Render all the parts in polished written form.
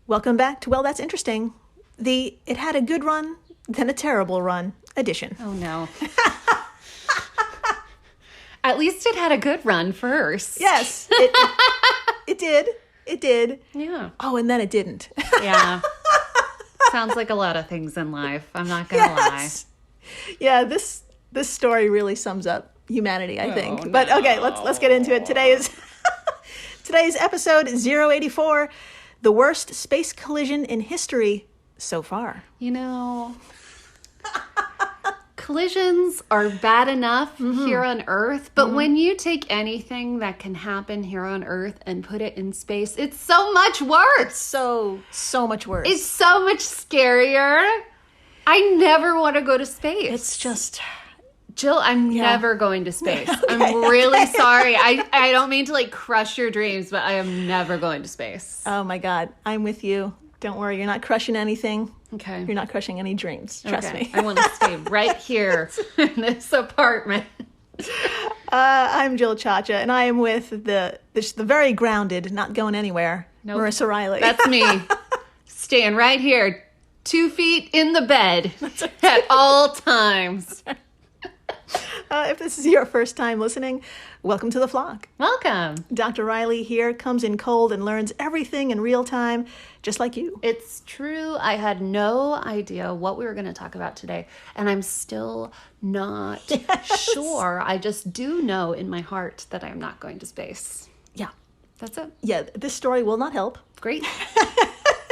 Welcome back to Well, That's Interesting. The It Had a Good Run, Then a Terrible Run edition. Oh, no. At least it had a good run first. Yes, it did. It did. Yeah. Oh, and then it didn't. Yeah. Sounds like a lot of things in life. I'm not going to lie. Yeah, this story really sums up humanity, I think. Oh, But no. okay, let's get into it. Today's episode 084, the worst space collision in history so far. You know, collisions are bad enough here on Earth, but when you take anything that can happen here on Earth and put it in space, it's so much worse. So much worse. It's so much scarier. I never want to go to space. It's just... Jill, I'm never going to space. Okay. I'm really sorry. I don't mean to like crush your dreams, but I am never going to space. Oh my God, I'm with you. Don't worry, you're not crushing anything. Okay. You're not crushing any dreams. Trust me. I want to stay right here in this apartment. I'm Jill Chacha, and I am with the very grounded, not going anywhere, Nope. Marissa Riley. That's me. Staying right here, 2 feet in the bed at all times. If this is your first time listening, welcome to the flock. Welcome. Dr. Riley here comes in cold and learns everything in real time, just like you. It's true. I had no idea what we were going to talk about today, and I'm still not sure. I just do know in my heart that I'm not going to space. Yeah. That's it. Yeah, this story will not help. Great.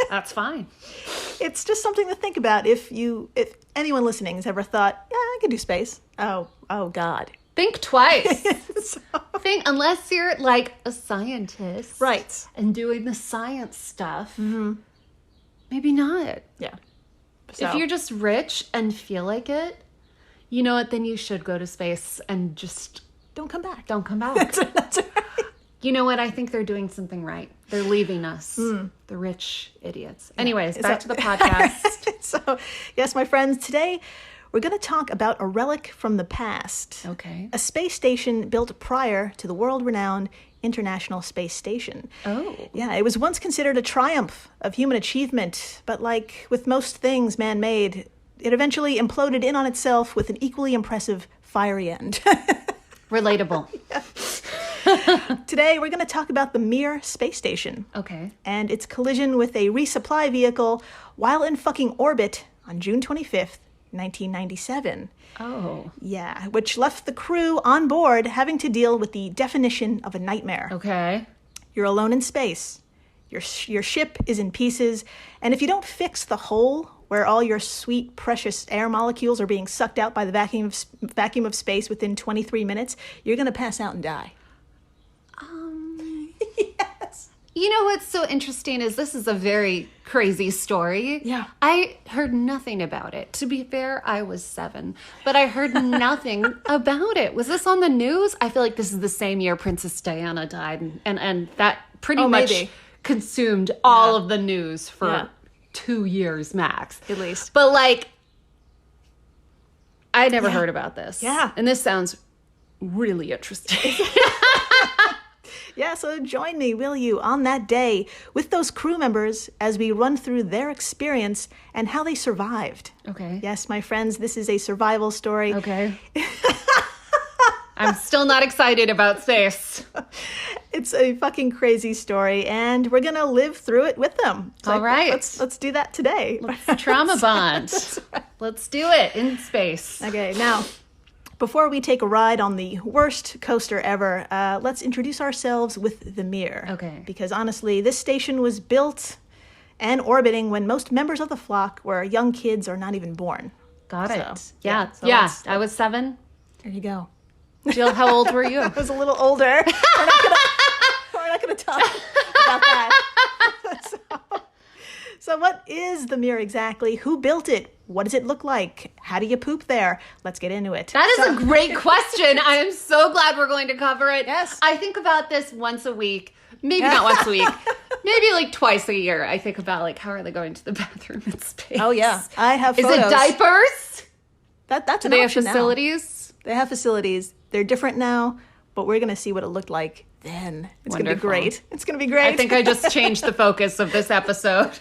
That's fine. It's just something to think about if anyone listening has ever thought, yeah, I could do space. Oh God. Think twice. So- Think, unless you're like a scientist. Right. And doing the science stuff. Maybe not. Yeah. If you're just rich and feel like it, you know what, then you should go to space and just don't come back. don't come back. That's right. You know what? I think they're doing something right. They're leaving us, the rich idiots. Anyways, back to the podcast. So, yes, my friends, today we're going to talk about a relic from the past. Okay. A space station built prior to the world-renowned International Space Station. Oh. Yeah, it was once considered a triumph of human achievement, but like with most things man-made, it eventually imploded in on itself with an equally impressive fiery end. Relatable. Today, we're going to talk about the Mir space station. Okay. And its collision with a resupply vehicle while in fucking orbit on June 25th, 1997. Oh. Yeah, which left the crew on board having to deal with the definition of a nightmare. Okay. You're alone in space. Your ship is in pieces, and if you don't fix the hole where all your sweet, precious air molecules are being sucked out by the vacuum of space within 23 minutes, you're going to pass out and die. Yes. You know what's so interesting is this is a very crazy story. Yeah. I heard nothing about it. To be fair, I was 7, but I heard nothing about it. Was this on the news? I feel like this is the same year Princess Diana died, and that pretty much maybe. consumed all of the news for Yeah. 2 years max. At least. But like, I never heard about this. Yeah. And this sounds really interesting. Yeah, so join me, will you, on that day with those crew members as we run through their experience and how they survived. Okay. Yes, my friends, this is a survival story. Okay. I'm still not excited about space. It's a fucking crazy story, and we're going to live through it with them. All right. Let's do that today. Trauma bond. Let's do it in space. Okay, now, before we take a ride on the worst coaster ever, let's introduce ourselves with the Mir. Okay. Because honestly, this station was built and orbiting when most members of the flock were young kids or not even born. Got it. So, Yeah. so Yeah. let's- I was 7. There you go. Jill, how old were you? I was a little older. We're not gonna talk about that. So what is the Mir exactly? Who built it? What does it look like? How do you poop there? Let's get into it. That is a great question. I am so glad we're going to cover it. Yes. I think about this once a week. Maybe not once a week. Maybe like twice a year. I think about like, how are they going to the bathroom in space? Oh yeah, I have Is photos. it diapers? That's Do an they have option now. facilities? They have facilities. They're different now, but we're going to see what it looked like then. It's Wonderful. going to be great. It's going to be great. I think I just changed the focus of this episode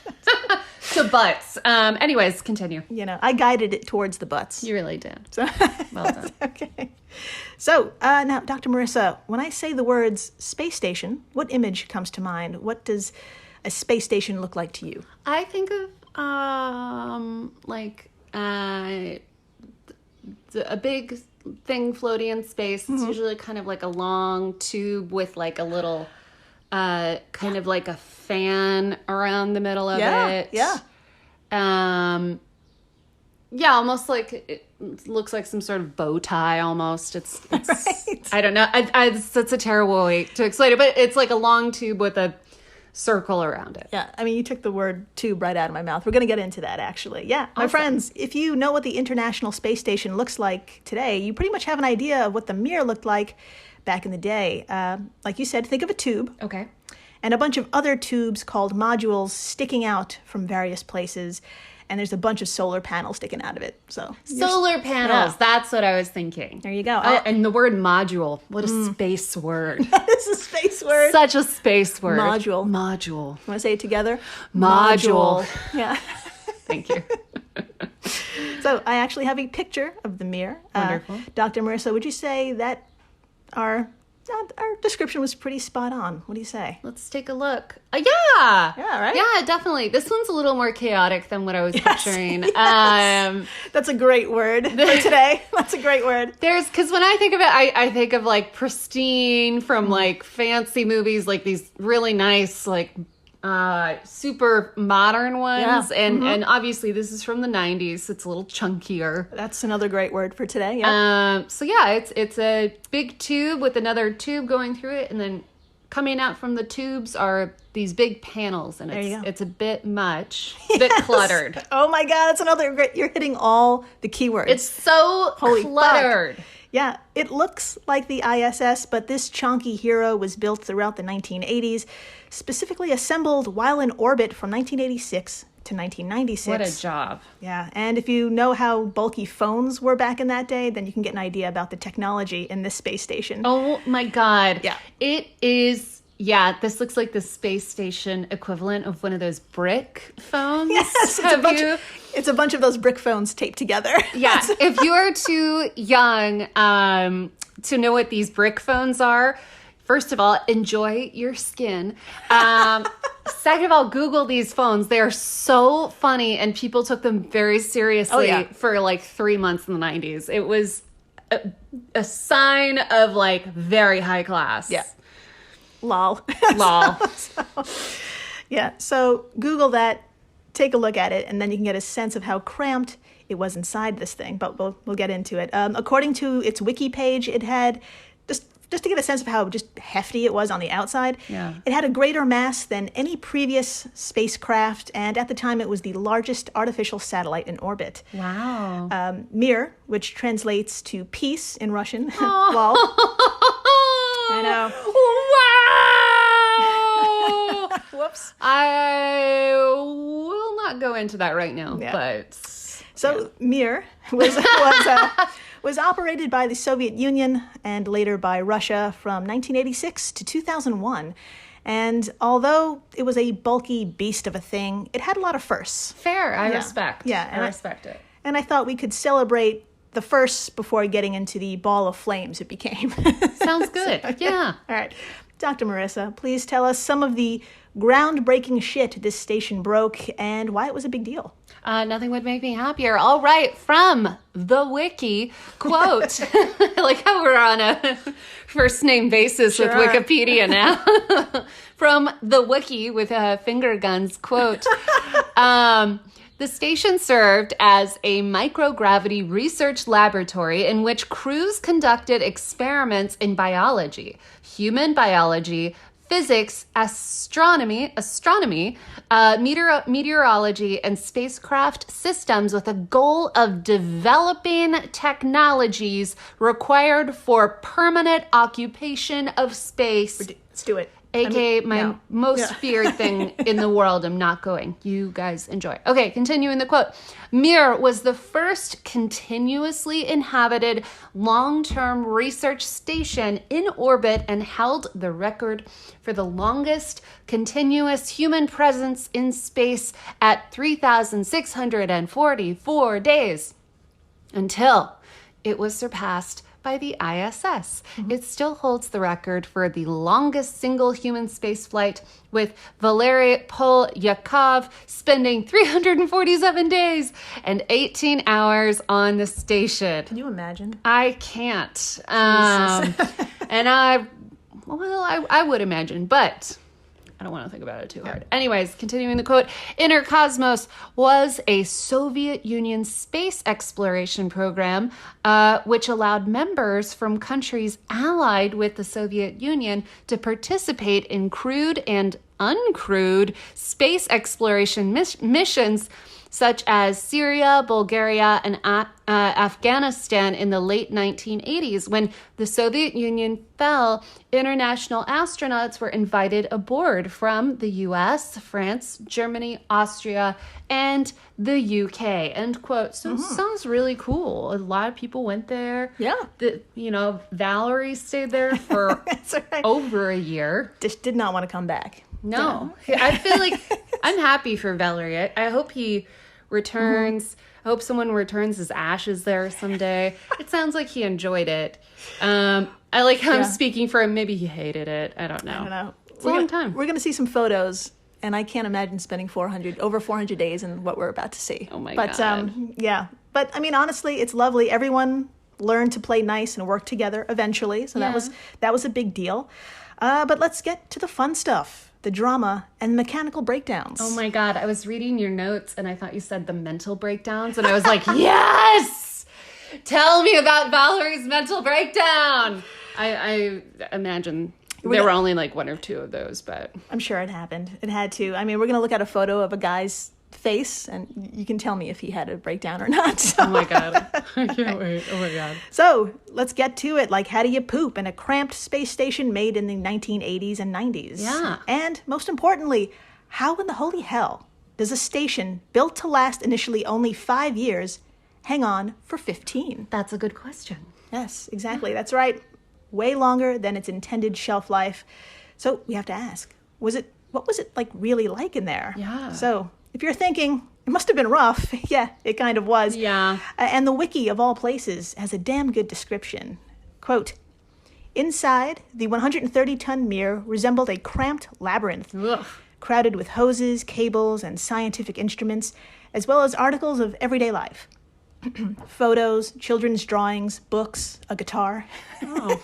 to butts. Anyways, continue. I guided it towards the butts. You really did. So, Well done. okay. So, now, Dr. Marissa, when I say the words space station, what image comes to mind? What does a space station look like to you? I think of a big thing floating in space. It's usually kind of like a long tube with like a little kind of like a fan around the middle of it. Yeah. Yeah, almost like it looks like some sort of bow tie almost. It's Right. I don't know. That's a terrible way to explain it, but it's like a long tube with a circle around it. Yeah, I mean, you took the word tube right out of my mouth. We're going to get into that, actually. Yeah, my friends, if you know what the International Space Station looks like today, you pretty much have an idea of what the Mir looked like back in the day. Like you said, think of a tube. Okay. And a bunch of other tubes called modules sticking out from various places. And there's a bunch of solar panels sticking out of it. So Solar panels. Yeah. That's what I was thinking. There you go. And the word module. What a space word. This is a space word. Such a space word. Module. Module. Want to say it together? Module. Yeah. Thank you. So I actually have a picture of the Mir. Wonderful. Dr. Marissa, would you say that our description was pretty spot on? What do you say? Let's take a look. Yeah. Yeah, right? Yeah, definitely. This one's a little more chaotic than what I was picturing. That's a great word for today. That's a great word. Because when I think of it, I think of like pristine from like fancy movies, like these really nice, like super modern ones. Yeah. And obviously this is from the 90s, so it's a little chunkier. That's another great word for today. Yeah. So yeah, it's a big tube with another tube going through it, and then coming out from the tubes are these big panels, and it's a bit much, a bit cluttered. Oh my God, that's another great. You're hitting all the keywords. It's so cluttered. Fuck. Yeah, it looks like the ISS, but this chonky hero was built throughout the 1980s, specifically assembled while in orbit from 1986 to 1996. What a job. Yeah, and if you know how bulky phones were back in that day, then you can get an idea about the technology in this space station. Oh my God. Yeah. It is, yeah, this looks like the space station equivalent of one of those brick phones. Yes, it's a bunch of those brick phones taped together. Yeah, if you are too young to know what these brick phones are, first of all, enjoy your skin. Second of all, Google these phones. They are so funny, and people took them very seriously for like 3 months in the 90s. It was a sign of like very high class. Yeah. Lol. Lol. So Google that, take a look at it, and then you can get a sense of how cramped it was inside this thing, but we'll get into it. According to its wiki page, it had, just to get a sense of how just hefty it was on the outside, it had a greater mass than any previous spacecraft, and at the time it was the largest artificial satellite in orbit. Wow. Mir, which translates to peace in Russian. Lol. I know. Wow! Whoops. I will not go into that right now, but... So Mir was operated by the Soviet Union and later by Russia from 1986 to 2001. And although it was a bulky beast of a thing, it had a lot of firsts. Fair, I respect. Yeah, I respect it. And I thought we could celebrate the firsts before getting into the ball of flames it became. Sounds good. Yeah. All right. Dr. Marissa, please tell us some of the groundbreaking shit this station broke and why it was a big deal. Nothing would make me happier. All right, from the wiki, quote. I like how we're on a first name basis with Wikipedia now. From the wiki with finger guns, quote. The station served as a microgravity research laboratory in which crews conducted experiments in biology, human biology, physics, astronomy, meteorology, and spacecraft systems with a goal of developing technologies required for permanent occupation of space. Let's do it. AKA my no. most feared thing in the world. I'm not going. You guys enjoy. Okay, continuing the quote. Mir was the first continuously inhabited long-term research station in orbit and held the record for the longest continuous human presence in space at 3,644 days until it was surpassed by the ISS. It still holds the record for the longest single human space flight, with Valery Polyakov spending 347 days and 18 hours on the station. Can you imagine? I can't. And I would imagine, but I don't want to think about it too hard. Anyways, continuing the quote, Inner Cosmos was a Soviet Union space exploration program which allowed members from countries allied with the Soviet Union to participate in crewed and uncrewed space exploration missions such as Syria, Bulgaria, and Afghanistan in the late 1980s. When the Soviet Union fell, international astronauts were invited aboard from the US, France, Germany, Austria, and the UK. End quote. So sounds really cool. A lot of people went there. Yeah. Valerie stayed there for over a year. Just did not want to come back. No. Yeah. I feel like I'm happy for Valerie. I hope he returns. I hope someone returns his ashes there someday. It sounds like he enjoyed it. I like how I'm speaking for him. Maybe he hated it. I don't know. It's a long time. We're going to see some photos, and I can't imagine spending over 400 days in what we're about to see. Oh my God. God. But I mean, honestly, it's lovely. Everyone learned to play nice and work together eventually. So that was a big deal. But let's get to the fun stuff. The drama and mechanical breakdowns. Oh my God. I was reading your notes and I thought you said the mental breakdowns. And I was like, yes! Tell me about Valerie's mental breakdown. I imagine there were only like one or two of those, but I'm sure it happened. It had to. I mean, we're going to look at a photo of a guy's face and you can tell me if he had a breakdown or not. So. Oh my God. I can't wait. Oh my God. So let's get to it. Like, how do you poop in a cramped space station made in the 1980s and 90s? Yeah. And most importantly, how in the holy hell does a station built to last initially only 5 years hang on for 15? That's a good question. Yes, exactly. That's right. Way longer than its intended shelf life. So we have to ask, what was it like really like in there? Yeah. So if you're thinking, it must have been rough. Yeah, it kind of was. Yeah. And the wiki of all places has a damn good description. Quote, inside, the 130-ton Mir resembled a cramped labyrinth, crowded with hoses, cables, and scientific instruments, as well as articles of everyday life. Photos, children's drawings, books, a guitar. Oh.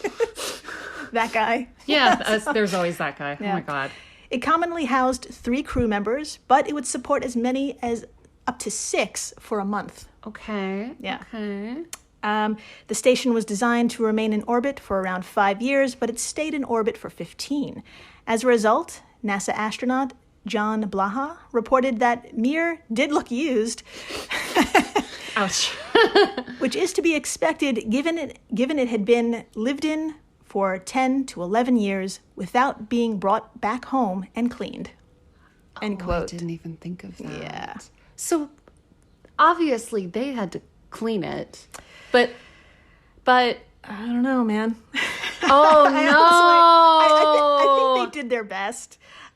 That guy. Yeah, there's always that guy. Yeah. Oh my God. It commonly housed 3 crew members, but it would support as many as up to 6 for a month. Okay. Yeah. Okay. The station was designed to remain in orbit for around 5 years, but it stayed in orbit for 15. As a result, NASA astronaut John Blaha reported that Mir did look used. Ouch. Which is to be expected given it had been lived in for 10 to 11 years without being brought back home and cleaned. End quote. I didn't even think of that. Yeah. So obviously they had to clean it, but I don't know, man. Oh no!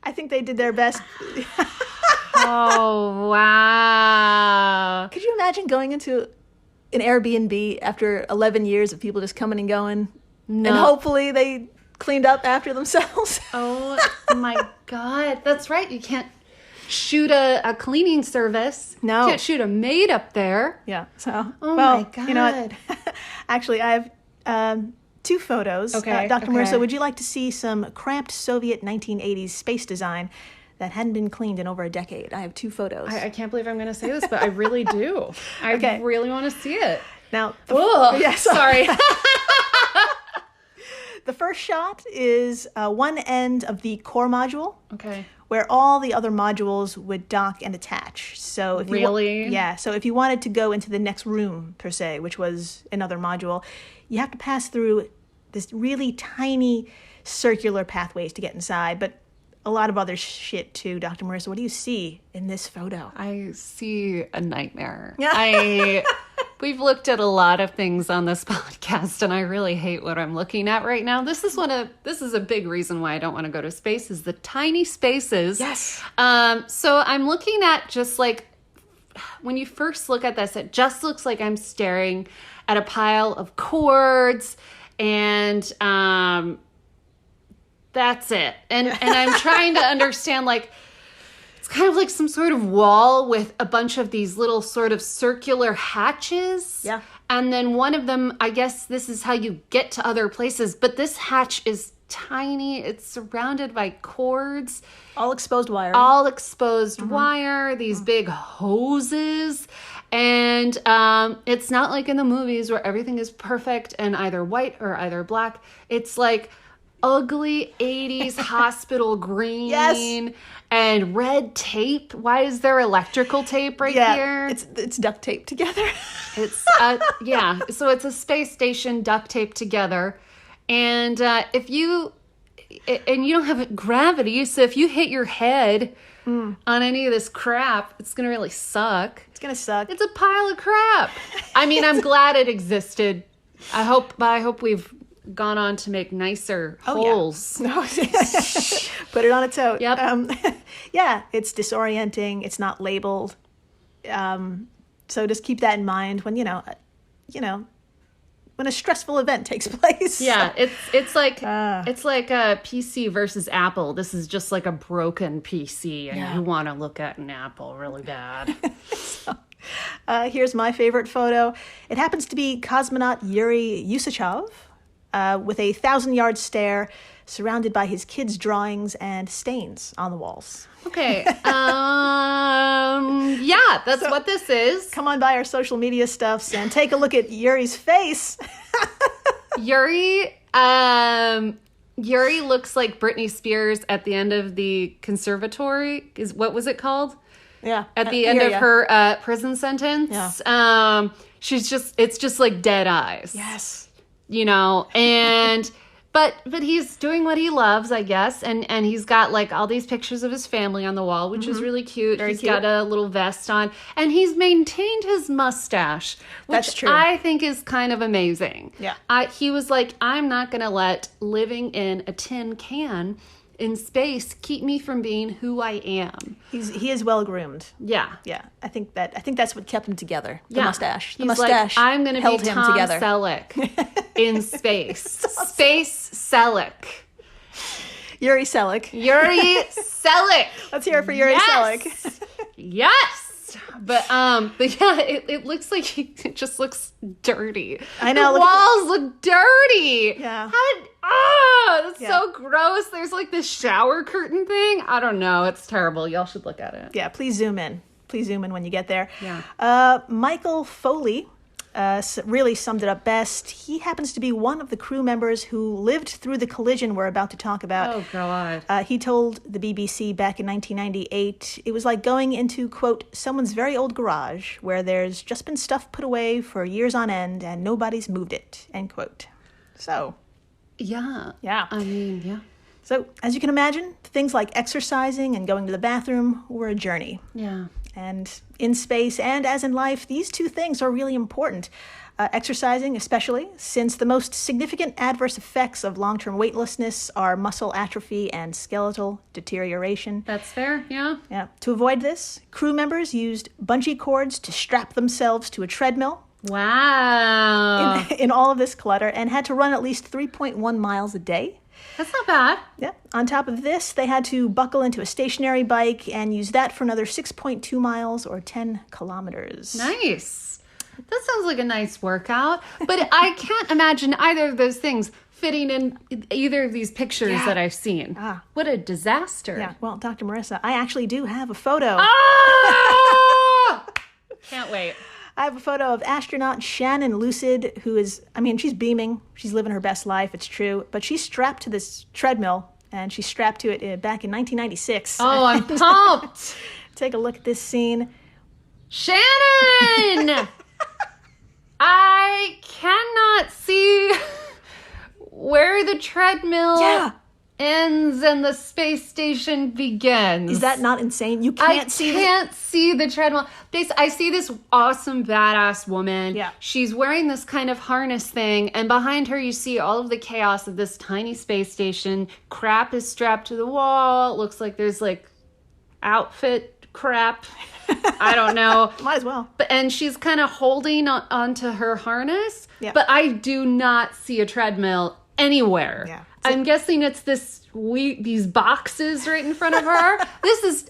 I think they did their best. Oh wow! Could you imagine going into an Airbnb after 11 years of people just coming and going? No. And hopefully they cleaned up after themselves. Oh my God. That's right. You can't shoot a cleaning service. No. You can't shoot a maid up there. Yeah. So, my God. You know what? Actually, I have 2 photos. Okay. Dr. Marissa, would you like to see some cramped Soviet 1980s space design that hadn't been cleaned in over a decade? I have 2 photos. I can't believe I'm going to say this, but I really do. I really want to see it. Now, sorry. The first shot is one end of the core module. Okay. Where all the other modules would dock and attach. So if so if you wanted to go into the next room, per se, which was another module, you have to pass through this really tiny circular pathways to get inside, but a lot of other shit too. Dr. Marissa, what do you see in this photo? I see a nightmare. We've looked at a lot of things on this podcast, and I really hate what I'm looking at right now. This is a big reason why I don't want to go to space, is the tiny spaces. Yes. So I'm looking at, just like, when you first look at this, it just looks like I'm staring at a pile of cords, and that's it. And I'm trying to understand, like, it's kind of like some sort of wall with a bunch of these little sort of circular hatches. Yeah. And then one of them, I guess this is how you get to other places, but this hatch is tiny. It's surrounded by cords. All exposed wire. All exposed wire, these big hoses. And it's not like in the movies where everything is perfect and either white or either black. It's like ugly 80s hospital green. Yes. And red tape. Why is there electrical tape here? It's duct taped together. It's so it's a space station duct taped together. And you don't have gravity, so if you hit your head on any of this crap, it's gonna really suck. It's gonna suck. It's a pile of crap. I mean, I'm glad it existed. I hope we've gone on to make nicer holes. Yeah. Put it on a tote. Yep. Yeah, it's disorienting. It's not labeled. So just keep that in mind when when a stressful event takes place. Yeah, it's like a PC versus Apple. This is just like a broken PC, and you want to look at an Apple really bad. Here's my favorite photo. It happens to be cosmonaut Yuri Usachov with a 1,000-yard stare, surrounded by his kids' drawings and stains on the walls. Okay. That's what this is. Come on by our social media stuffs and take a look at Yuri's face. Yuri looks like Britney Spears at the end of the conservatory. What was it called? Yeah. At the end of her prison sentence. Yeah. It's just like dead eyes. Yes. And but he's doing what he loves, I guess, and he's got like all these pictures of his family on the wall, which is really cute. He's got a little vest on, and he's maintained his mustache, which That's true. I think is kind of amazing. Yeah. He was like, I'm not going to let living in a tin can in space keep me from being who I am. He is well groomed. Yeah. Yeah. I think that's what kept him together. The mustache. The He's mustache. Like, I'm going to be Tom together. Selleck in space. Space Selleck. Yuri Selleck. Yuri Selleck. Let's hear it for Yuri Selleck. Yes. But yeah, it looks like it just looks dirty. I know. The walls look dirty. Yeah. That's so gross. There's like this shower curtain thing. I don't know. It's terrible. Y'all should look at it. Yeah, please zoom in. Please zoom in when you get there. Yeah. Michael Foley really summed it up best. He happens to be one of the crew members who lived through the collision we're about to talk about. Oh, God. He told the BBC back in 1998, it was like going into, quote, someone's very old garage where there's just been stuff put away for years on end and nobody's moved it, end quote. So. Yeah. Yeah. I mean, yeah. So, as you can imagine, things like exercising and going to the bathroom were a journey. Yeah. And in space and as in life, these two things are really important. Exercising especially, since the most significant adverse effects of long-term weightlessness are muscle atrophy and skeletal deterioration. That's fair, yeah. Yeah. To avoid this, crew members used bungee cords to strap themselves to a treadmill. Wow. In all of this clutter, and had to run at least 3.1 miles a day. That's not bad. Yeah. On top of this, they had to buckle into a stationary bike and use that for another 6.2 miles or 10 kilometers. Nice. That sounds like a nice workout. But I can't imagine either of those things fitting in either of these pictures that I've seen. What a disaster. Yeah. Well, Dr. Marissa, I actually do have a photo. Ah! Can't wait. I have a photo of astronaut Shannon Lucid, who is, she's beaming. She's living her best life, it's true. But she's strapped to this treadmill, and she's strapped to it back in 1996. Oh, I'm pumped. Take a look at this scene. Shannon! I cannot see where the treadmill Yeah. ends and the space station begins. Is that not insane? You I can't see can't see the treadmill. I see this awesome badass woman. Yeah. She's wearing this kind of harness thing, and behind her you see all of the chaos of this tiny space station. Crap is strapped to the wall. It looks like there's like outfit crap. I don't know. Might as well. And she's kind of holding onto her harness. Yeah. But I do not see a treadmill anywhere. Yeah. I'm guessing it's these boxes right in front of her. This is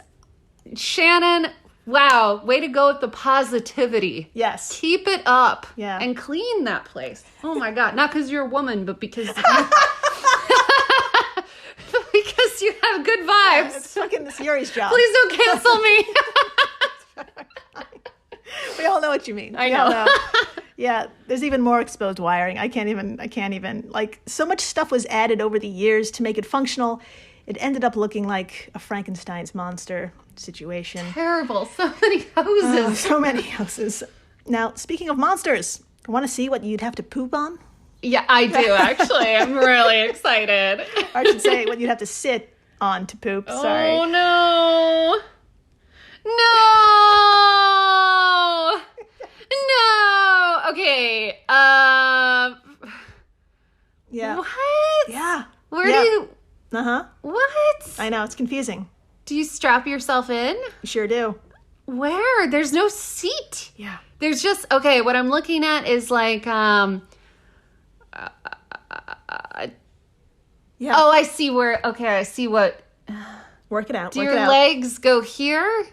Shannon. Wow, way to go with the positivity. Yes. Keep it up. Yeah. And clean that place. Oh my God. Not because you're a woman, but because because you have good vibes. It's fucking Yuri's job. Please don't cancel me. We all know what you mean. I We all know. Yeah, there's even more exposed wiring. I can't even, like, so much stuff was added over the years to make it functional. It ended up looking like a Frankenstein's monster situation. Terrible. So many hoses. So many houses. Now, speaking of monsters, want to see what you'd have to poop on? Yeah, I do, actually. I'm really excited. Or I should say what you'd have to sit on to poop. Sorry. Oh, no. No. Okay. Yeah. What? Yeah. Where Yeah. do you... Uh-huh. What? I know, it's confusing. Do you strap yourself in? You sure do. Where? There's no seat. Yeah. There's just... Okay, what I'm looking at is like... Yeah. Oh, I see where... Okay, I see what... Work it out. Do work your it out. legs go here?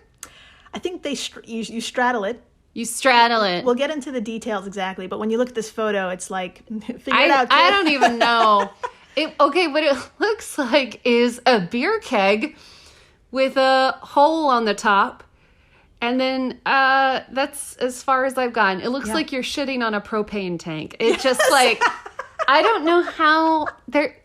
I think you straddle it. You straddle it. We'll get into the details exactly, but when you look at this photo, it's like, figure it out, kid. I don't even know. Okay, what it looks like is a beer keg with a hole on the top. And then that's as far as I've gotten. It looks Yeah. like you're shitting on a propane tank. It just like, I don't know how they're...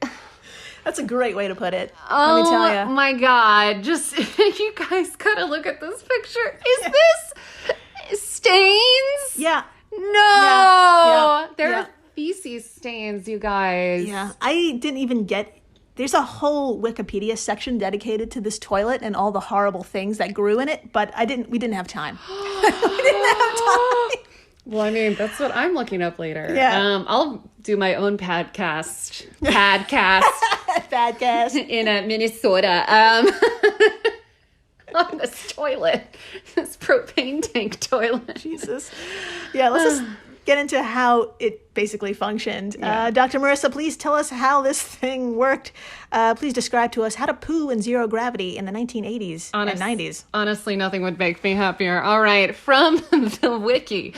That's a great way to put it. Let me tell Oh you. my God. Just, you guys gotta look at this picture. Is this stains? Yeah. No. Yeah. They're Yeah. feces stains, you guys. Yeah. I didn't even get... There's a whole Wikipedia section dedicated to this toilet and all the horrible things that grew in it, but we didn't have time. We didn't have time. Well, I mean, that's what I'm looking up later. Yeah. I'll do my own podcast Bad gas. in Minnesota on this toilet, this propane tank toilet. Jesus. Yeah, let's just get into how it basically functioned. Yeah. Dr. Marissa, please tell us how this thing worked. Please describe to us how to poo in zero gravity in the 1980s and 90s. Honestly, nothing would make me happier. All right, from the wiki.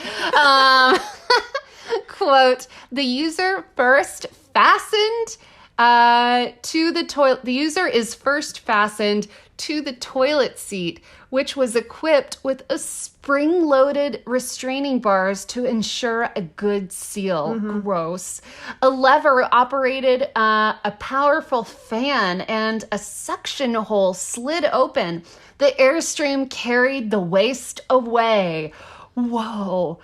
Quote, the user first fastened to the toilet. The user is first fastened to the toilet seat, which was equipped with a spring-loaded restraining bars to ensure a good seal. Gross. A lever operated a powerful fan, and a suction hole slid open. The airstream carried the waste away. Whoa.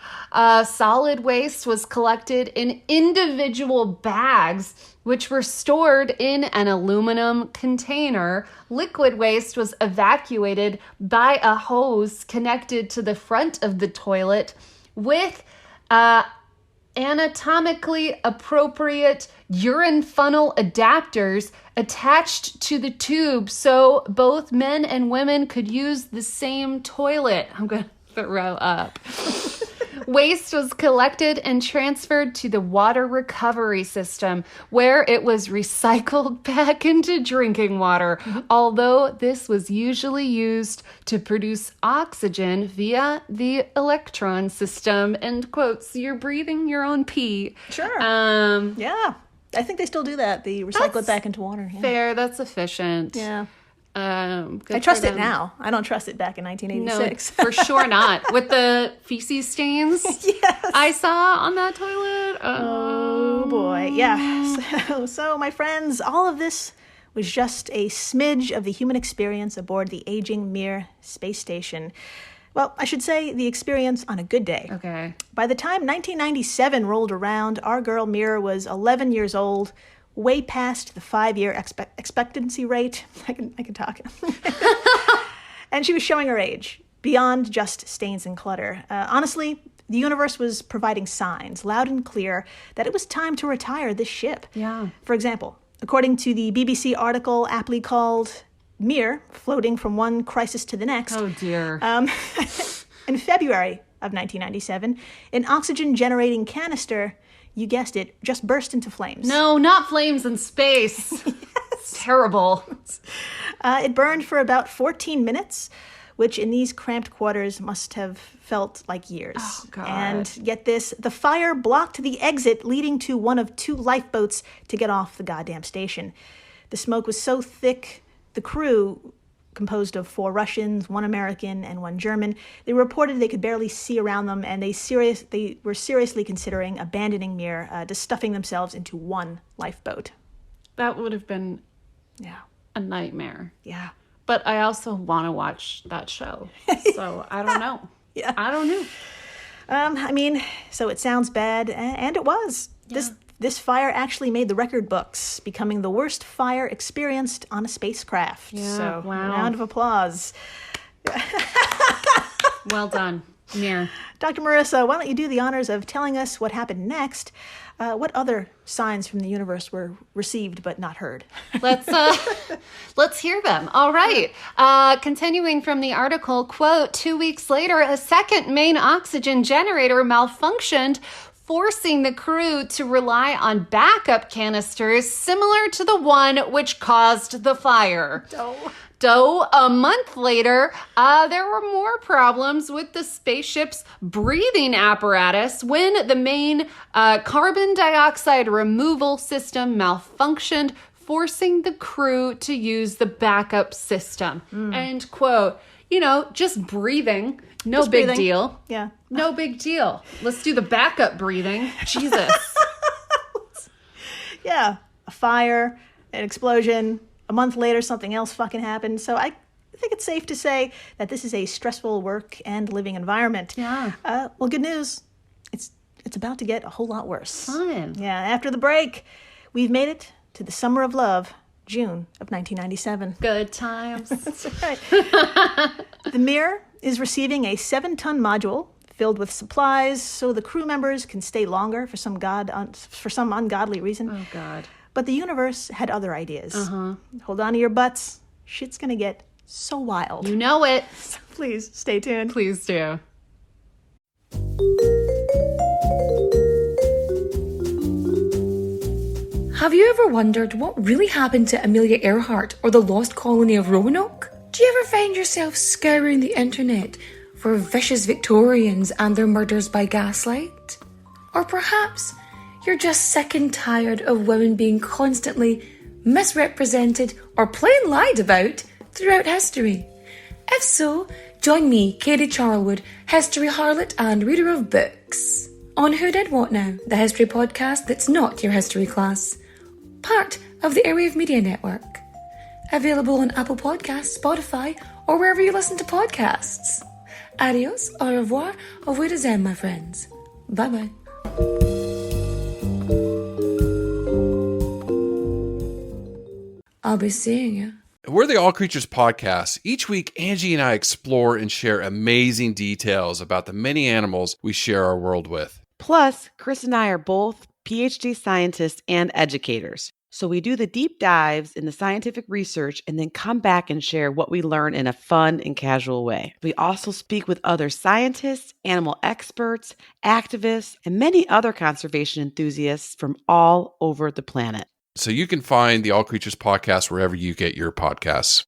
Solid waste was collected in individual bags, which were stored in an aluminum container. Liquid waste was evacuated by a hose connected to the front of the toilet with anatomically appropriate urine funnel adapters attached to the tube so both men and women could use the same toilet. I'm going to throw up. Waste was collected and transferred to the water recovery system, where it was recycled back into drinking water, although this was usually used to produce oxygen via the electron system. End quote. So you're breathing your own pee. Sure. Um, Yeah. I think they still do that. They recycle it back into water. Yeah. Fair. That's efficient. Yeah. Good I trust for it them. now. I don't trust it back in 1986. No, for sure not. With the feces stains Yes. I saw on that toilet. Oh boy. Yeah. So my friends, all of this was just a smidge of the human experience aboard the aging Mir space station. Well, I should say the experience on a good day. Okay. By the time 1997 rolled around, our girl Mira was 11 years old, way past the 5-year expectancy rate. I can talk. And she was showing her age, beyond just stains and clutter. Honestly, the universe was providing signs, loud and clear, that it was time to retire this ship. Yeah. For example, according to the BBC article aptly called Mir, floating from one crisis to the next. Oh, dear. In February of 1997, an oxygen-generating canister, you guessed it, just burst into flames. No, not flames in space. Yes. It's terrible. It burned for about 14 minutes, which in these cramped quarters must have felt like years. Oh, God. And get this, the fire blocked the exit leading to one of 2 lifeboats to get off the goddamn station. The smoke was so thick, the crew, composed of 4 Russians, 1 American, and 1 German, they reported they could barely see around them, and they were seriously considering abandoning Mir, just stuffing themselves into 1 lifeboat. That would have been a nightmare. Yeah. But I also want to watch that show. So I don't know. Yeah. I don't know. So it sounds bad, and it was. Yeah. This fire actually made the record books, becoming the worst fire experienced on a spacecraft. Yeah, so, wow. Round of applause. Well done, Mir. Dr. Marissa, why don't you do the honors of telling us what happened next? What other signs from the universe were received but not heard? Let's hear them. All right. Continuing from the article, quote, 2 weeks later, a second main oxygen generator malfunctioned, forcing the crew to rely on backup canisters similar to the one which caused the fire. Though a month later, there were more problems with the spaceship's breathing apparatus when the main carbon dioxide removal system malfunctioned, forcing the crew to use the backup system. End quote. Just breathing. No big deal. Yeah. No big deal. Let's do the backup breathing. Jesus. Yeah. A fire, an explosion. A month later, something else fucking happened. So I think it's safe to say that this is a stressful work and living environment. Yeah. Well, good news. It's about to get a whole lot worse. Fun. Yeah. After the break, we've made it to the summer of love, June of 1997. Good times. That's right. The Mir is receiving a 7-ton module filled with supplies so the crew members can stay longer for some ungodly reason. Oh, God. But the universe had other ideas. Hold on to your butts. Shit's gonna get so wild. You know it. So please stay tuned. Please do. Have you ever wondered what really happened to Amelia Earhart or the lost colony of Roanoke? Do you ever find yourself scouring the internet for vicious Victorians and their murders by gaslight? Or perhaps you're just sick and tired of women being constantly misrepresented or plain lied about throughout history? If so, join me, Katie Charlwood, history harlot and reader of books, on Who Did What Now, the history podcast that's not your history class. Part of the Airwave Media Network. Available on Apple Podcasts, Spotify, or wherever you listen to podcasts. Adios, au revoir, auf Wiedersehen, my friends. Bye-bye. I'll be seeing you. We're the All Creatures Podcast. Each week, Angie and I explore and share amazing details about the many animals we share our world with. Plus, Chris and I are both PhD scientists and educators. So we do the deep dives in the scientific research and then come back and share what we learn in a fun and casual way. We also speak with other scientists, animal experts, activists, and many other conservation enthusiasts from all over the planet. So you can find the All Creatures Podcast wherever you get your podcasts.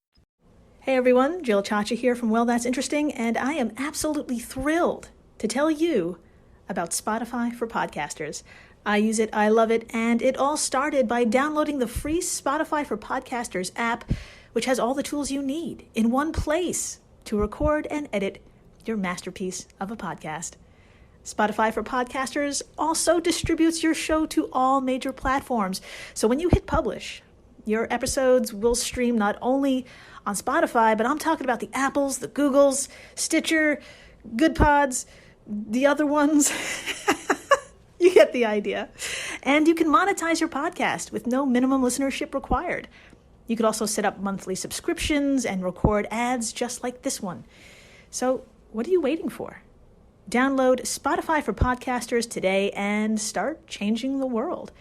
Hey everyone, Jill Chacha here from Well, That's Interesting, and I am absolutely thrilled to tell you about Spotify for podcasters. I use it, I love it, and it all started by downloading the free Spotify for Podcasters app, which has all the tools you need in one place to record and edit your masterpiece of a podcast. Spotify for Podcasters also distributes your show to all major platforms. So when you hit publish, Your episodes will stream not only on Spotify, but I'm talking about the Apples, the Googles, Stitcher, Good Pods, the other ones. You get the idea. And you can monetize your podcast with no minimum listenership required. You could also set up monthly subscriptions and record ads just like this one. So what are you waiting for? Download Spotify for Podcasters today and start changing the world.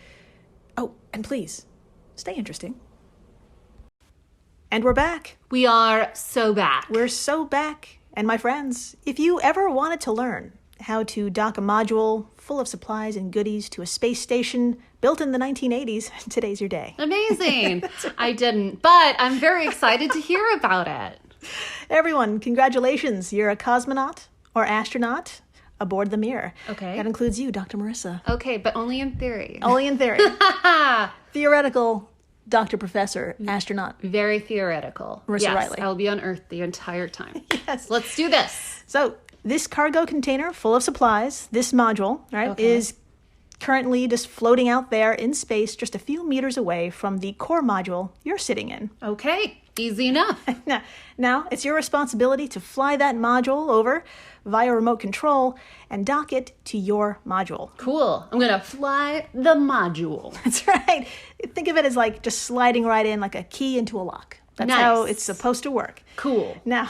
Oh, and please, stay interesting. And we're back. We are so back. We're so back. And my friends, if you ever wanted to learn how to dock a module full of supplies and goodies to a space station built in the 1980s, today's your day. Amazing. I didn't, but I'm very excited to hear about it. Everyone, congratulations. You're a cosmonaut or astronaut aboard the Mir. Okay. That includes you, Dr. Marissa. Okay, but only in theory. Only in theory. Theoretical Dr. Professor, astronaut. Very theoretical. Marissa yes, Riley. I'll be on Earth the entire time. Yes. Let's do this. So this cargo container full of supplies, this module, right, Okay. is currently just floating out there in space just a few meters away from the core module you're sitting in. Okay, easy enough. Now, it's your responsibility to fly that module over via remote control and dock it to your module. Cool. I'm going to fly the module. That's right. Think of it as like just sliding right in like a key into a lock. That's Nice. how it's supposed to work. Cool. Now,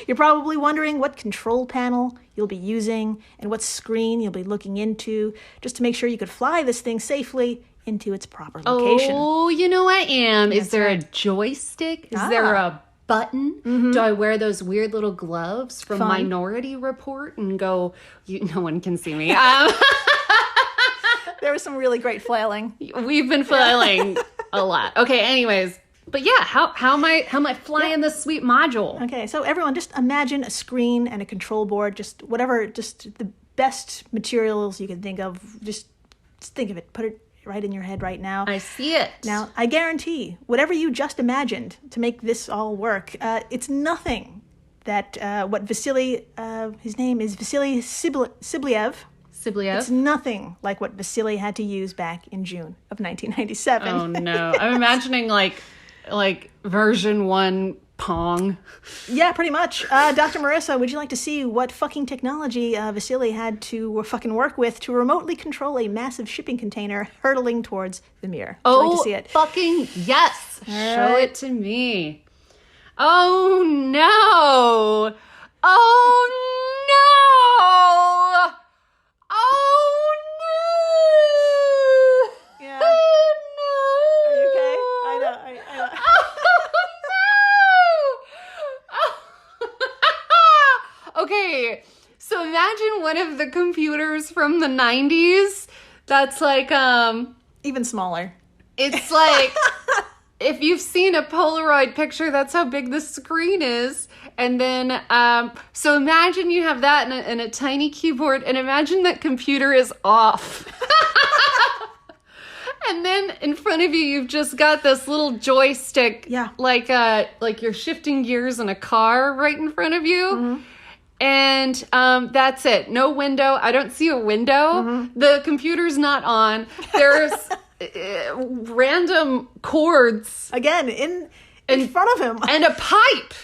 you're probably wondering what control panel you'll be using and what screen you'll be looking into just to make sure you could fly this thing safely into its proper location. Oh, you know I am. That's Is there right. a joystick? Is there a button? Mm-hmm. Do I wear those weird little gloves from Fun. Minority Report and go, no one can see me. There was some really great flailing. We've been flailing a lot. Okay, anyways. But yeah, how am I flying this sweet module? Okay, so everyone just imagine a screen and a control board, just the best materials you can think of. Just think of it. Put it right in your head right now. I see it. Now, I guarantee, whatever you just imagined to make this all work, it's nothing that what Vasily, his name is Vasily Sibliev. Sibliev? It's nothing like what Vasily had to use back in June of 1997. Oh no. I'm imagining like version 1 Pong. Yeah, pretty much. Dr. Marissa, would you like to see what fucking technology Vasily had to fucking work with to remotely control a massive shipping container hurtling towards the Mir? Would you like to see it? Fucking yes. Show right. it to me. Oh no. Oh no. Oh no. Yeah. Oh no. Are you okay? I know. Okay, so imagine one of the computers from the 90s that's like, Even smaller. it's like, if you've seen a Polaroid picture, that's how big the screen is. And then, so imagine you have that and a tiny keyboard, and imagine that computer is off. And then in front of you, you've just got this little joystick, Yeah. like you're shifting gears in a car right in front of you. Mm-hmm. And that's it. No window. I don't see a window. Mm-hmm. The computer's not on. There's random cords Again, in front of him. and a pipe.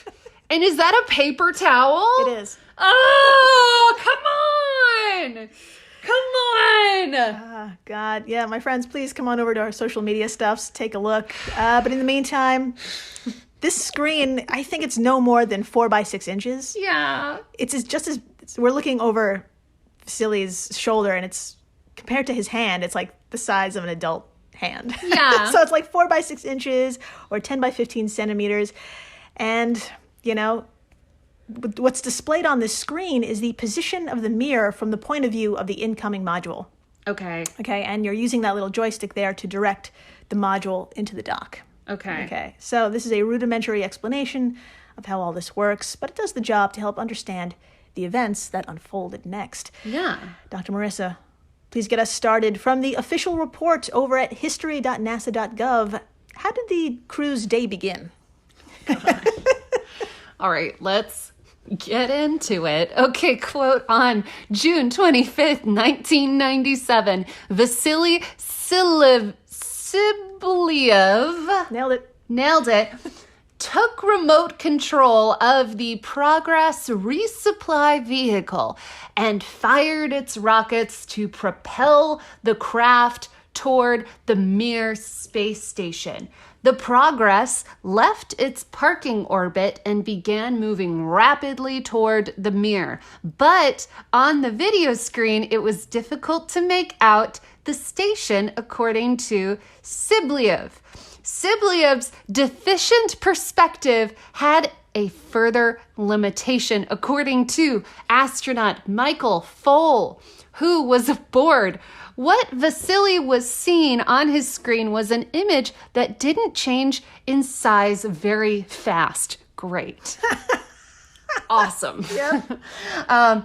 And is that a paper towel? It is. Oh, come on. Come on. God. Yeah, my friends, please come on over to our social media stuffs, take a look. But in the meantime, this screen, I think it's no more than 4 by 6 inches. Yeah. It's just as we're looking over Vasily's shoulder, and it's compared to his hand, it's like the size of an adult hand. Yeah. So it's like 4 by 6 inches or 10 by 15 centimeters. And, what's displayed on this screen is the position of the Mir from the point of view of the incoming module. Okay. Okay, and you're using that little joystick there to direct the module into the dock. Okay. Okay, so this is a rudimentary explanation of how all this works, but it does the job to help understand the events that unfolded next. Yeah. Dr. Marissa, please get us started from the official report over at history.nasa.gov. How did the crew's day begin? All right, let's get into it. Okay, quote on June 25th, 1997. Vasily Sibliev Sibliev. Nailed it. Took remote control of the Progress resupply vehicle and fired its rockets to propel the craft toward the Mir space station. The Progress left its parking orbit and began moving rapidly toward the Mir. But on the video screen, it was difficult to make out the station, according to Sibliev. Sibliev's deficient perspective had a further limitation, according to astronaut Michael Foale, who was aboard. What Vasily was seeing on his screen was an image that didn't change in size very fast. Great. Awesome. Yep.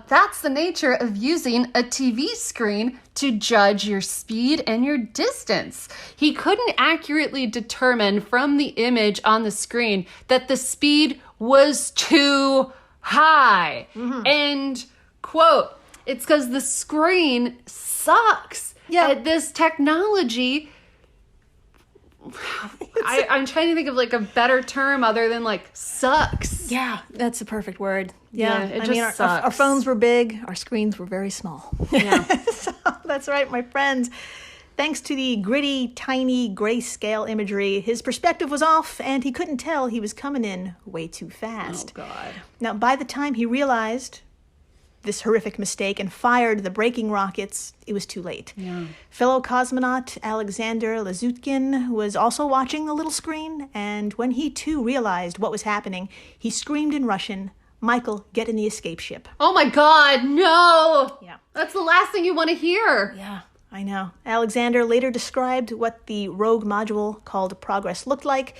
That's the nature of using a TV screen to judge your speed and your distance. He couldn't accurately determine from the image on the screen that the speed was too high. Mm-hmm. End quote. It's because the screen sucks at this technology. I'm trying to think of like a better term other than like sucks. Yeah, that's the perfect word. Yeah, it just sucks. Our phones were big, our screens were very small. Yeah. So, that's right, my friends. Thanks to the gritty, tiny grayscale imagery, his perspective was off and he couldn't tell he was coming in way too fast. Oh, God. Now, by the time he realized this horrific mistake and fired the braking rockets, it was too late. Yeah. Fellow cosmonaut Alexander Lazutkin was also watching the little screen, and when he too realized what was happening, he screamed in Russian, "Michael, get in the escape ship." Oh my God, no! Yeah. That's the last thing you want to hear. Yeah, I know. Alexander later described what the rogue module called Progress looked like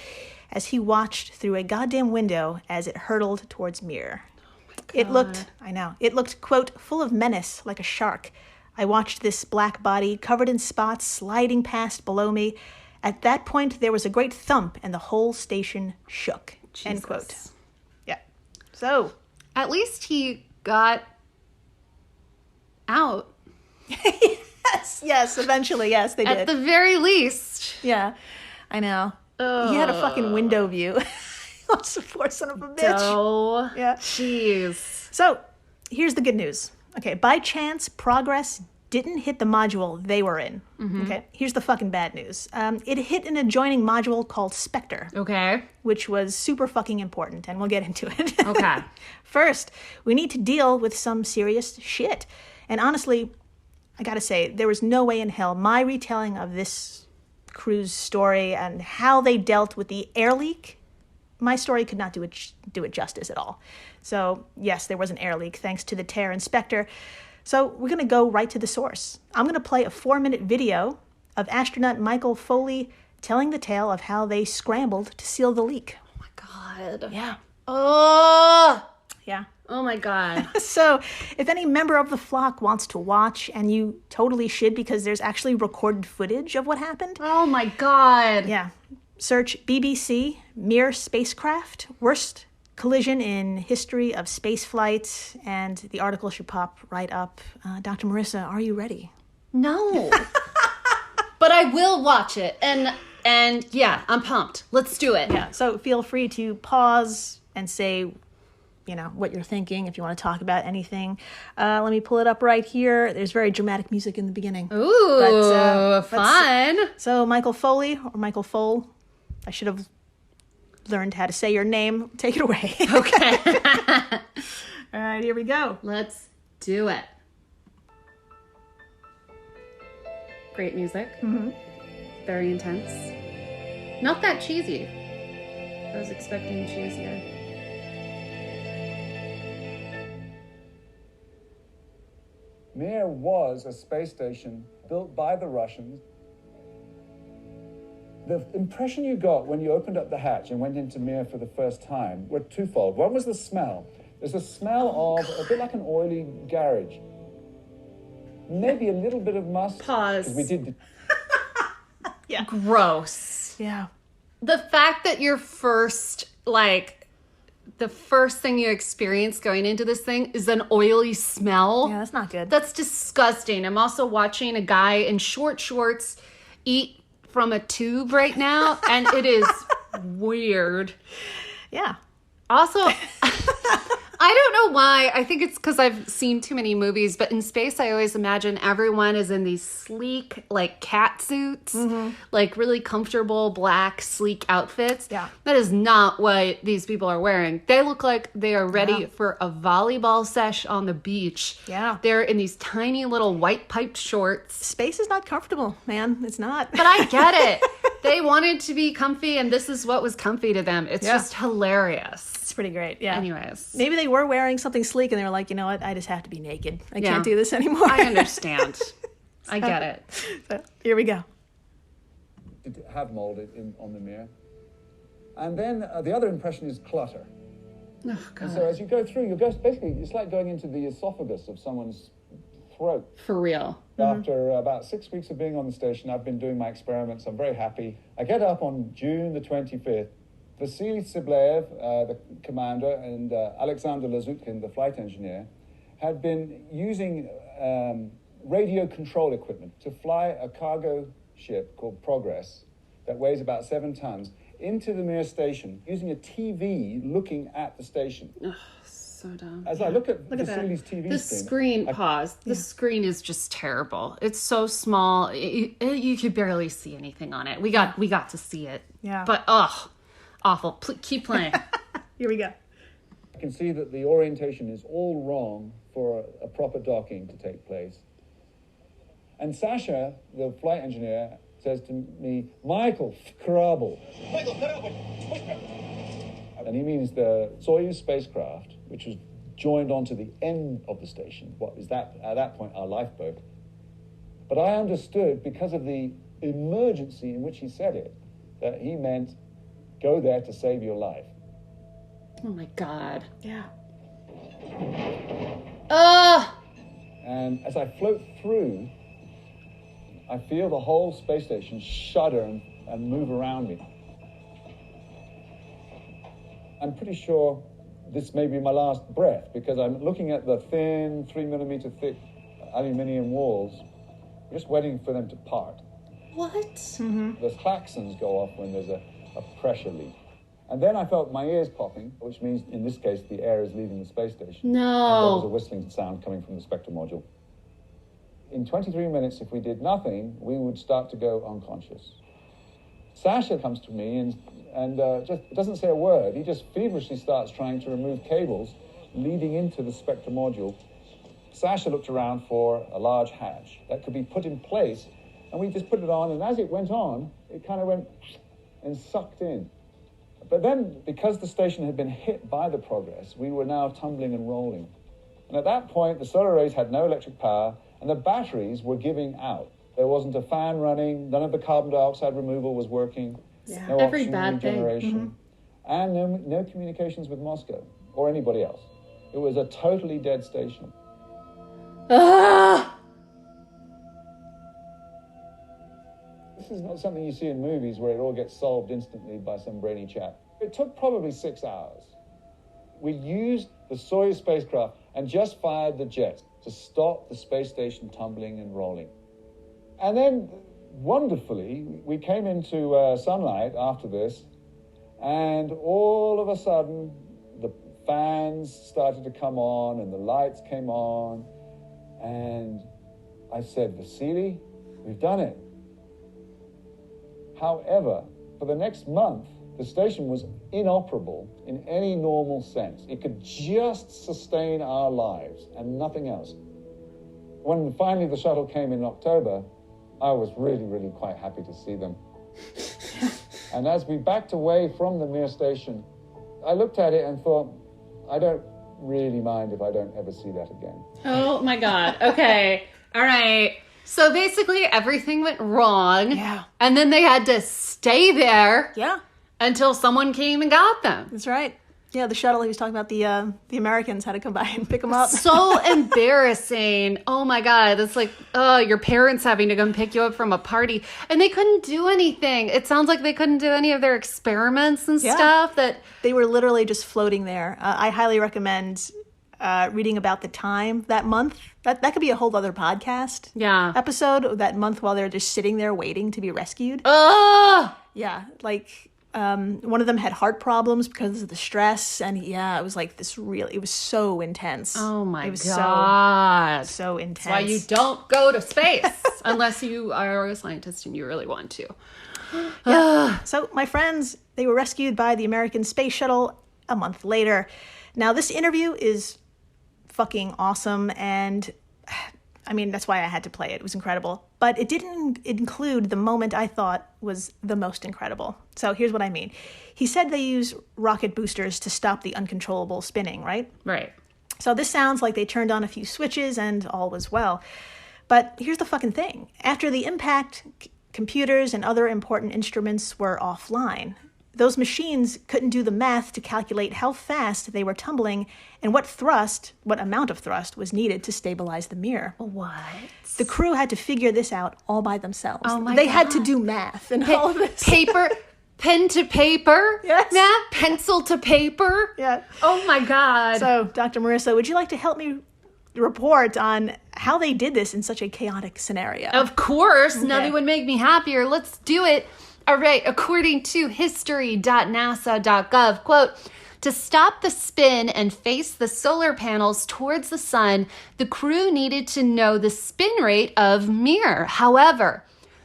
as he watched through a goddamn window as it hurtled towards Mir. It looked, quote, full of menace, like a shark. I watched this black body, covered in spots, sliding past below me. At that point, there was a great thump, and the whole station shook. Jesus. End quote. Yeah. So. At least he got out. Yes, eventually, yes, they did. At the very least. Yeah, I know. He had a fucking window view. What's the poor son of a bitch? Oh, yeah. Jeez. So, here's the good news. Okay, by chance, Progress didn't hit the module they were in. Mm-hmm. Okay, here's the fucking bad news. It hit an adjoining module called Spectre. Okay. Which was super fucking important, and we'll get into it. Okay. First, we need to deal with some serious shit. And honestly, I gotta say, there was no way in hell my retelling of this crew's story and how they dealt with the air leak, my story could not do it justice at all. So, yes, there was an air leak thanks to the Terra Inspector. So, we're going to go right to the source. I'm going to play a 4-minute video of astronaut Michael Foale telling the tale of how they scrambled to seal the leak. Oh, my God. Yeah. Oh! Yeah. Oh, my God. So, if any member of the flock wants to watch, and you totally should because there's actually recorded footage of what happened. Oh, my God. Yeah. Search BBC Mir spacecraft worst collision in history of space flight, and the article should pop right up. Dr. Marissa, are you ready? No. But I will watch it. And yeah, I'm pumped. Let's do it. Yeah. So feel free to pause and say, what you're thinking if you want to talk about anything. Let me pull it up right here. There's very dramatic music in the beginning. Ooh, fun. So Michael Foale, or Michael Foale, I should have learned how to say your name. Take it away. Okay. All right, here we go. Let's do it. Great music. Mm-hmm. Very intense. Not that cheesy. I was expecting cheesier. Mir was a space station built by the Russians. The impression you got when you opened up the hatch and went into Mir for the first time were twofold. One was the smell. There's a smell of a bit like an oily garage. Maybe a little bit of must. Pause. We did. Yeah. Gross. Yeah. The fact that your first, the first thing you experience going into this thing is an oily smell. Yeah, that's not good. That's disgusting. I'm also watching a guy in short shorts eat from a tube right now, and it is weird. Yeah. Also, I don't know why. I think it's because I've seen too many movies, but in space, I always imagine everyone is in these sleek, like, cat suits, like really comfortable, black, sleek outfits. Yeah. That is not what these people are wearing. They look like they are ready for a volleyball sesh on the beach. Yeah. They're in these tiny little white piped shorts. Space is not comfortable, man. It's not. But I get it. They wanted to be comfy, and this is what was comfy to them. It's just hilarious. It's pretty great. Yeah. Anyways. Maybe they were wearing something sleek and they were like, you know what? I just have to be naked. I can't do this anymore. I understand. I get it. So, here we go. To have mold on the mirror. And then the other impression is clutter. Oh, God. And so as you go through, basically, it's like going into the esophagus of someone's throat. For real. After about 6 weeks of being on the station, I've been doing my experiments. I'm very happy. I get up on June the 25th. Vasily Tsiblev, the commander, and Alexander Lazutkin, the flight engineer, had been using radio control equipment to fly a cargo ship called Progress that weighs about 7 tons into the Mir station using a TV looking at the station. Ugh, so dumb. As I look at Vasily's TV The screen... The screen is just terrible. It's so small. You could barely see anything on it. We got to see it. Yeah. But, awful. Keep playing. Here we go. I can see that the orientation is all wrong for a proper docking to take place. And Sasha, the flight engineer, says to me, Michael, Krabel. And he means the Soyuz spacecraft, which was joined onto the end of the station. What is that, at that point, our lifeboat. But I understood, because of the emergency in which he said it, that he meant go there to save your life. Oh, my God. Yeah. And as I float through, I feel the whole space station shudder and move around me. I'm pretty sure this may be my last breath, because I'm looking at the thin, 3mm thick aluminium walls, just waiting for them to part. What? The klaxons go off when there's a pressure leak. And then I felt my ears popping, which means, in this case, the air is leaving the space station. No. And there was a whistling sound coming from the spectral module. In 23 minutes, if we did nothing, we would start to go unconscious. Sasha comes to me and just doesn't say a word. He just feverishly starts trying to remove cables leading into the spectral module. Sasha looked around for a large hatch that could be put in place, and we just put it on, and as it went on, it kind of went and sucked in. But then, because the station had been hit by the Progress, we were now tumbling and rolling. And at that point, the solar arrays had no electric power, and the batteries were giving out. There wasn't a fan running, none of the carbon dioxide removal was working, no Every oxygen bad thing. regeneration, and no communications with Moscow or anybody else. It was a totally dead station. This is not something you see in movies where it all gets solved instantly by some brainy chap. It took probably 6 hours. We used the Soyuz spacecraft and just fired the jets to stop the space station tumbling and rolling. And then, wonderfully, we came into sunlight after this, and all of a sudden, the fans started to come on, and the lights came on, and I said, Vasily, we've done it. However, for the next month, the station was inoperable in any normal sense. It could just sustain our lives and nothing else. When finally the shuttle came in October, I was really, really quite happy to see them. And as we backed away from the Mir station, I looked at it and thought, I don't really mind if I don't ever see that again. Oh, my God. Okay. All right. So basically everything went wrong. Yeah. And then they had to stay there. Yeah. Until someone came and got them. That's right. Yeah, the shuttle he was talking about, the Americans had to come by and pick them up. So embarrassing. Oh my God. It's like, your parents having to come pick you up from a party. And they couldn't do anything. It sounds like they couldn't do any of their experiments and stuff. That they were literally just floating there. I highly recommend reading about the time that month. That could be a whole other podcast episode, that month while they're just sitting there waiting to be rescued. Yeah, like one of them had heart problems because of the stress, and it was like it was so intense. Oh my it was God. So intense. That's why you don't go to space unless you are a scientist and you really want to. So my friends, they were rescued by the American Space Shuttle a month later. Now this interview is fucking awesome, and I mean, that's why I had to play it. It was incredible. But it didn't include the moment I thought was the most incredible. So here's what I mean. He said they use rocket boosters to stop the uncontrollable spinning, right? Right. So this sounds like they turned on a few switches and all was well. But here's the fucking thing. After the impact, computers and other important instruments were offline. Those machines couldn't do the math to calculate how fast they were tumbling and what amount of thrust was needed to stabilize the mirror. What? The crew had to figure this out all by themselves. Oh my They God. had to do math and all of this. Pen to paper? Yes. Math? Pencil to paper? Yeah. Oh my God. So, Dr. Marissa, would you like to help me report on how they did this in such a chaotic scenario? Of course. Okay. Nothing would make me happier. Let's do it. All right. According to history.nasa.gov, quote, to stop the spin and face the solar panels towards the sun, the crew needed to know the spin rate of Mir. However,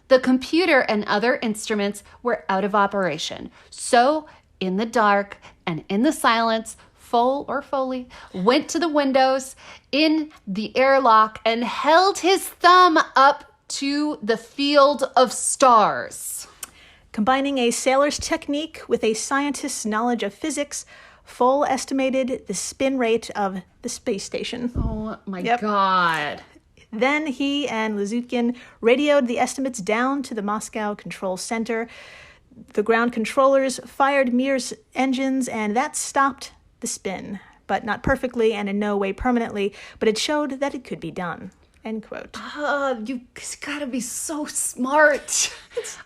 the computer and other instruments were out of operation. So, in the dark and in the silence, Foley went to the windows in the airlock and held his thumb up to the field of stars. Combining a sailor's technique with a scientist's knowledge of physics, Foale estimated the spin rate of the space station. Oh my God. Then he and Luzutkin radioed the estimates down to the Moscow Control Center. The ground controllers fired Mir's engines, and that stopped the spin, but not perfectly and in no way permanently, but it showed that it could be done. End quote. You gotta be so smart.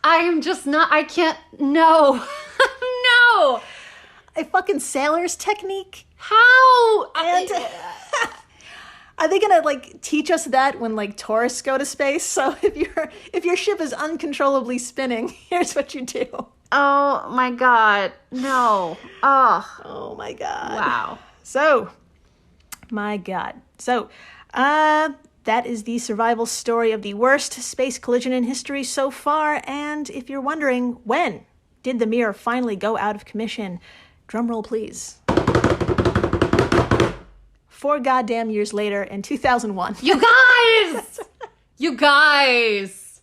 I can't, no. No. A fucking sailor's technique? How? And are they gonna teach us that when tourists go to space? So if your ship is uncontrollably spinning, here's what you do. Oh my God. No. Oh my God. Wow. So, my God. So, that is the survival story of the worst space collision in history so far. And if you're wondering, when did the Mir finally go out of commission? Drumroll, please. 4 goddamn years later in 2001. You guys! You guys!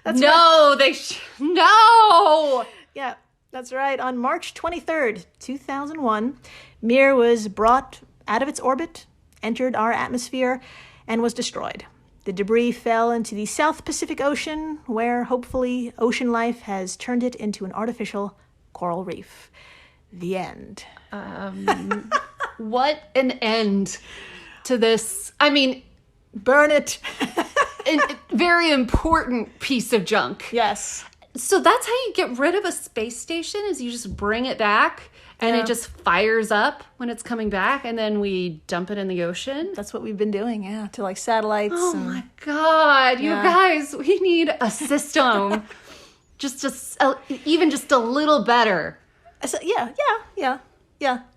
That's no, right. No! Yeah, that's right. On March 23rd, 2001, Mir was brought out of its orbit, entered our atmosphere, and was destroyed. The debris fell into the South Pacific Ocean, where hopefully ocean life has turned it into an artificial coral reef. The end. What an end to this. I mean, burn it. A very important piece of junk. Yes. So that's how you get rid of a space station, is you just bring it back and it just fires up when it's coming back, and then we dump it in the ocean. That's what we've been doing, to satellites. Oh my God, you guys, we need a system even just a little better. So, yeah,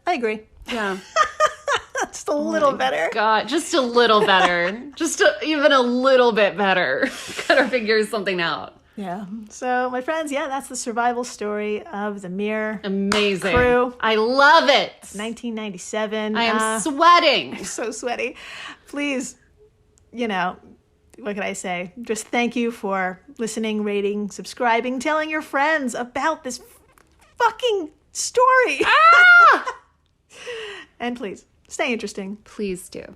I agree. Yeah. Just a little better. God, just a little better. Even a little bit better. Gotta figure something out. Yeah. So, my friends, that's the survival story of the Mir Amazing. crew. I love it. 1997. I am sweating. So sweaty. Please, what can I say? Just thank you for listening, rating, subscribing, telling your friends about this fucking story. And please, stay interesting. Please do.